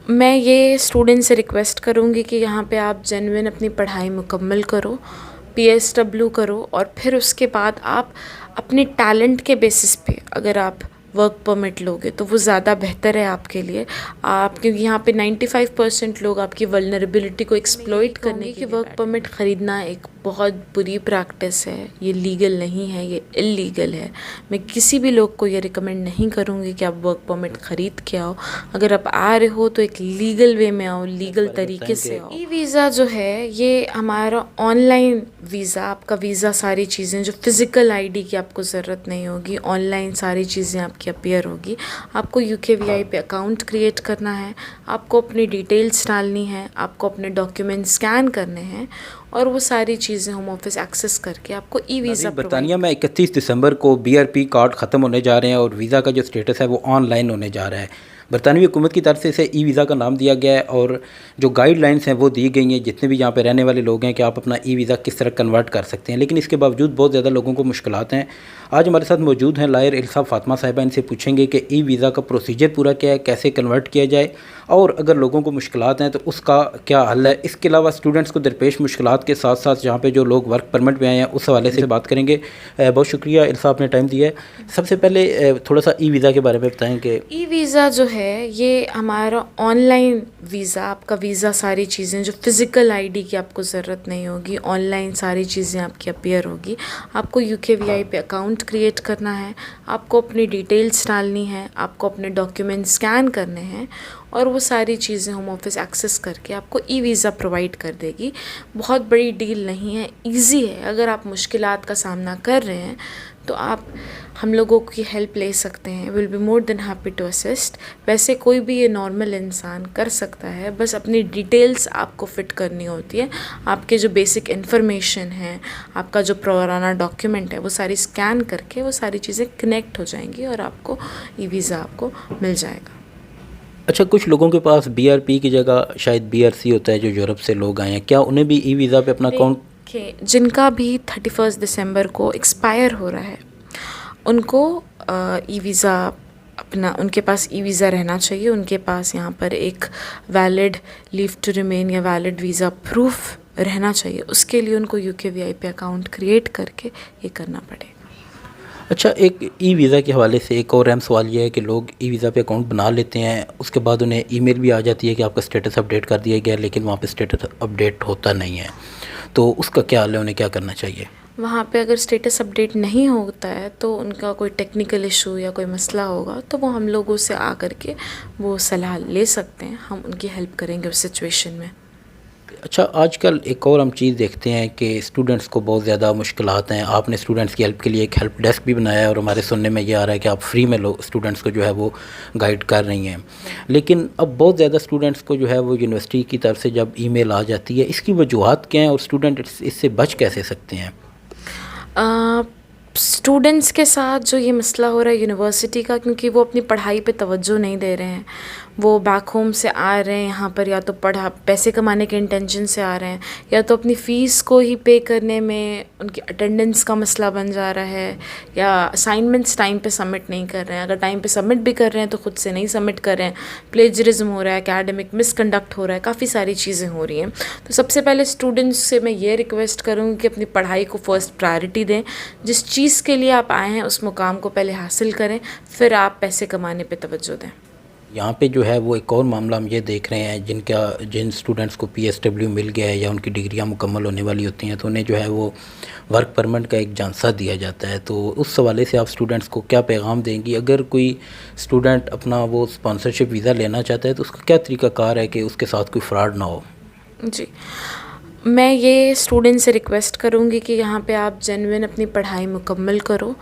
मैं ये स्टूडेंट से रिक्वेस्ट करूँगी कि यहाँ पे आप जेन्युइन अपनी पढ़ाई मुकम्मल करो, पीएसडब्ल्यू करो और फिर उसके बाद आप अपने टैलेंट के बेसिस पे अगर आप वर्क परमिट लोगे तो वो ज़्यादा बेहतर है आपके लिए। आप क्योंकि यहाँ पे 95% लोग आपकी वल्नरेबिलिटी को एक्सप्लॉइट करने के लिए वर्क परमिट ख़रीदना एक बहुत बुरी प्रैक्टिस है, ये लीगल नहीं है, ये इल्लीगल है। मैं किसी भी लोग को ये रिकमेंड नहीं करूँगी कि आप वर्क परमिट ख़रीद के आओ। अगर आप आ रहे हो तो एक लीगल वे में आओ, लीगल तरीके से आओ। ई वीज़ा जो है ये हमारा ऑनलाइन वीज़ा, आपका वीज़ा सारी चीज़ें जो फ़िज़िकल आईडी की आपको ज़रूरत नहीं होगी, ऑनलाइन सारी चीज़ें आपकी अपीयर होगी। आपको यूकेवीआई पे अकाउंट क्रिएट करना है, आपको अपनी डिटेल्स डालनी है, आपको अपने डॉक्यूमेंट स्कैन करने हैं और वो सारी चीज़ें होम ऑफिस एक्सेस करके आपको ई वीज़ा बरतानिया में 31 दिसंबर को बीआरपी कार्ड ख़त्म होने जा रहे हैं और वीज़ा का जो स्टेटस है वो ऑनलाइन होने जा रहा है। बरतानवी हुकूमत की तरफ से इसे ई वीज़ा का नाम दिया गया है और जो गाइडलाइंस हैं वो दी गई हैं जितने भी यहाँ पे रहने वाले लोग हैं कि आप अपना ई वीज़ा किस तरह कन्वर्ट कर सकते हैं। लेकिन इसके बावजूद बहुत ज़्यादा लोगों को मुश्किलात हैं। आज हमारे साथ मौजूद हैं लायर इल्साफ फातिमा साहिबा। इनसे पूछेंगे कि ई वीज़ा का प्रोसीजर पूरा क्या है, कैसे कन्वर्ट किया जाए और अगर लोगों को मुश्किलात हैं तो उसका क्या हल है। इसके अलावा स्टूडेंट्स को दरपेश मुश्किलात के साथ साथ जहाँ पे जो लोग वर्क परमिट पे आए हैं उस हवाले से बात करेंगे। बहुत शुक्रिया इल्साफ ने टाइम दिया है। सबसे पहले थोड़ा सा ई वीज़ा के बारे में बताएं कि ई वीज़ा जो है ये हमारा ऑनलाइन वीज़ा, आपका वीज़ा सारी चीज़ें जो फ़िज़िकल आईडी की आपको ज़रूरत नहीं होगी, ऑनलाइन सारी चीज़ें आपकी अपीयर होगी। आपको यूकेवीआई पे अकाउंट क्रिएट करना है, आपको अपनी डिटेल्स डालनी है, आपको अपने डॉक्यूमेंट स्कैन करने हैं और वो सारी चीज़ें होम ऑफिस एक्सेस करके आपको ई वीज़ा प्रोवाइड कर देगी। बहुत बड़ी डील नहीं है, इजी है। अगर आप मुश्किलात का सामना कर रहे हैं तो आप हम लोगों की हेल्प ले सकते हैं। Will be more than happy to assist. वैसे कोई भी ये नॉर्मल इंसान कर सकता है, बस अपनी डिटेल्स आपको फ़िट करनी होती है। आपके जो बेसिक इन्फॉर्मेशन है, आपका जो पुराना डॉक्यूमेंट है, वो सारी स्कैन करके वो सारी चीज़ें कनेक्ट हो जाएंगी और आपको ई वीज़ा आपको मिल जाएगा। अच्छा, कुछ लोगों के पास बीआरपी की जगह शायद बीआरसी होता है जो यूरोप से लोग आए हैं, क्या उन्हें भी ई वीज़ा पे अपना अकाउंट जिनका भी 31 दिसंबर को एक्सपायर हो रहा है उनको ई वीज़ा अपना उनके पास ई वीज़ा रहना चाहिए। उनके पास यहाँ पर एक वैलिड लीव टू रिमेन या वैलिड वीज़ा प्रूफ रहना चाहिए। उसके लिए उनको यूकेवीआई पे अकाउंट क्रिएट करके ये करना पड़ेगा। अच्छा, एक ई वीज़ा के हवाले से एक और अहम सवाल ये है कि लोग ई वीज़ा पे अकाउंट बना लेते हैं, उसके बाद उन्हें ईमेल भी आ जाती है कि आपका स्टेटस अपडेट कर दिया गया, लेकिन वहाँ पे स्टेटस अपडेट होता नहीं है। तो उसका क्या हाल है, उन्हें क्या करना चाहिए? वहाँ पे अगर स्टेटस अपडेट नहीं होता है तो उनका कोई टेक्निकल इशू या कोई मसला होगा तो वो हम लोगों से आ कर के वो सलाह ले सकते हैं। हम उनकी हेल्प करेंगे उस सिचुएशन में। अच्छा, आजकल एक और हम चीज़ देखते हैं कि स्टूडेंट्स को बहुत ज़्यादा मुश्किलात हैं। आपने स्टूडेंट्स की हेल्प के लिए एक हेल्प डेस्क भी बनाया है और हमारे सुनने में ये आ रहा है कि आप फ्री में लोग स्टूडेंट्स को जो है वो गाइड कर रही हैं। लेकिन अब बहुत ज़्यादा स्टूडेंट्स को जो है वो यूनिवर्सिटी की तरफ से जब ईमेल आ जाती है, इसकी वजूहत क्या हैं और स्टूडेंट इससे बच कैसे सकते हैं? स्टूडेंट्स के साथ जो ये मसला हो रहा है यूनिवर्सिटी का, क्योंकि वो अपनी पढ़ाई पे तवज्जो नहीं दे रहे हैं। वो बैक होम से आ रहे हैं यहाँ पर, या तो पैसे कमाने के इंटेंशन से आ रहे हैं, या तो अपनी फ़ीस को ही पे करने में उनकी अटेंडेंस का मसला बन जा रहा है, या असाइनमेंट्स टाइम पे सबमिट नहीं कर रहे हैं। अगर टाइम पे सबमिट भी कर रहे हैं तो खुद से नहीं सबमिट कर रहे हैं। प्लेजरिज्म हो रहा है, एकेडमिक मिसकंडक्ट हो रहा है, काफ़ी सारी चीज़ें हो रही हैं। तो सबसे पहले स्टूडेंट्स से मैं ये रिक्वेस्ट करूँगी कि अपनी पढ़ाई को फर्स्ट प्रायोरिटी दें। जिस चीज़ के लिए आप आए हैं उस मुकाम को पहले हासिल करें, फिर आप पैसे कमाने पे तवज्जो दें। यहाँ पे जो है वो एक और मामला हम ये देख रहे हैं जिन स्टूडेंट्स को पीएसडब्ल्यू मिल गया है या उनकी डिग्रियाँ मुकम्मल होने वाली होती हैं तो उन्हें जो है वो वर्क परमिट का एक झांसा दिया जाता है। तो उस हवाले से आप स्टूडेंट्स को क्या पैगाम देंगी? अगर कोई स्टूडेंट अपना वो स्पॉन्सरशिप वीज़ा लेना चाहता है तो उसका क्या तरीक़ाकार है कि उसके साथ कोई फ्रॉड ना हो? जी, मैं ये स्टूडेंट से रिक्वेस्ट करूँगी कि यहाँ पे आप जेन्युइन अपनी पढ़ाई मुकम्मल करो,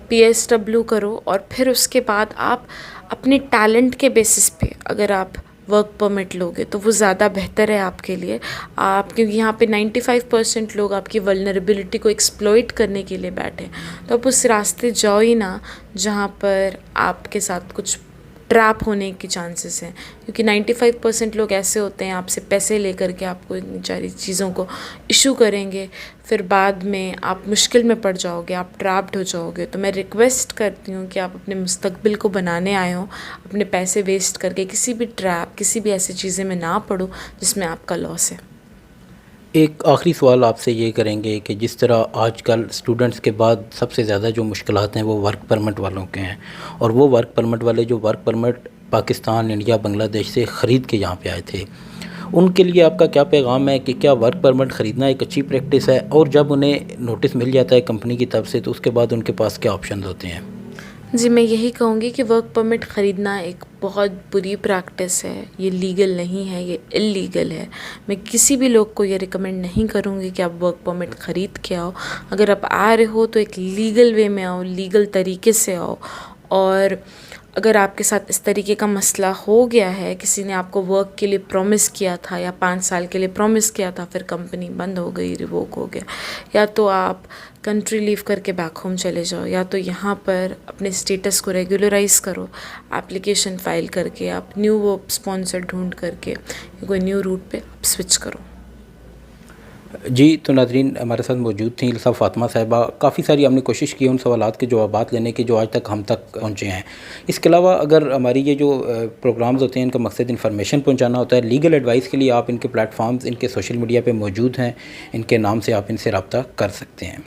पीएसडब्ल्यू करो और फिर उसके बाद आप अपने टैलेंट के बेसिस पे अगर आप वर्क परमिट लोगे तो वो ज़्यादा बेहतर है आपके लिए। आप क्योंकि यहाँ पे 95% लोग आपकी वल्नरेबिलिटी को एक्सप्लॉइट करने के लिए बैठे हैं, तो आप उस रास्ते जाओ ही ना जहाँ पर आपके साथ कुछ ट्रैप होने के चांसेस हैं, क्योंकि 95% लोग ऐसे होते हैं आपसे पैसे लेकर के आपको इतनी सारी चीज़ों को इशू करेंगे, फिर बाद में आप मुश्किल में पड़ जाओगे, आप ट्रैप्ड हो जाओगे। तो मैं रिक्वेस्ट करती हूँ कि आप अपने मुस्तकबिल को बनाने आए हो, अपने पैसे वेस्ट करके किसी भी ट्रैप, किसी भी ऐसी चीज़ें में ना पड़ो जिसमें आपका लॉस है। एक आखिरी सवाल आपसे ये करेंगे कि जिस तरह आजकल स्टूडेंट्स के बाद सबसे ज़्यादा जो मुश्किलात हैं वो वर्क परमिट वालों के हैं, और वो वर्क परमिट वाले जो work permit Pakistan, India, Bangladesh से ख़रीद के यहाँ पे आए थे, उनके लिए आपका क्या पैगाम है कि क्या वर्क परमिट ख़रीदना एक अच्छी प्रैक्टिस है, और जब उन्हें नोटिस मिल जाता है कंपनी की तरफ से तो उसके बाद उनके पास क्या ऑप्शन होते हैं? जी, मैं यही कहूँगी कि वर्क परमिट ख़रीदना एक बहुत बुरी प्रैक्टिस है, ये लीगल नहीं है, ये इल्लीगल है। मैं किसी भी लोग को ये रिकमेंड नहीं करूँगी कि आप वर्क परमिट ख़रीद के आओ। अगर आप आ रहे हो तो एक लीगल वे में आओ, लीगल तरीके से आओ। और अगर आपके साथ इस तरीके का मसला हो गया है, किसी ने आपको वर्क के लिए प्रॉमिस किया था या 5 साल के लिए प्रॉमिस किया था, फिर कंपनी बंद हो गई, रिवोक हो गया, या तो आप कंट्री लीव करके बैक होम चले जाओ, या तो यहाँ पर अपने स्टेटस को रेगुलराइज करो, एप्लीकेशन फ़ाइल करके आप न्यू वो स्पॉन्सर ढूंढ करके कोई न्यू रूट पे आप स्विच करो। जी, तो नाज़रीन हमारे साथ मौजूद थी इल्सा फ़ातिमा साहिबा। काफ़ी सारी हमने कोशिश की उन सवालात के जवाबात लेने की जो आज तक हम तक पहुँचे हैं। इसके अलावा अगर हमारी ये जो प्रोग्राम्स होते हैं इनका मकसद इन्फॉर्मेशन पहुँचाना होता है, लीगल एडवाइस के लिए आप इनके प्लेटफॉर्म्स, इनके सोशल मीडिया पे मौजूद हैं, इनके नाम से आप इनसे रब्ता कर सकते हैं।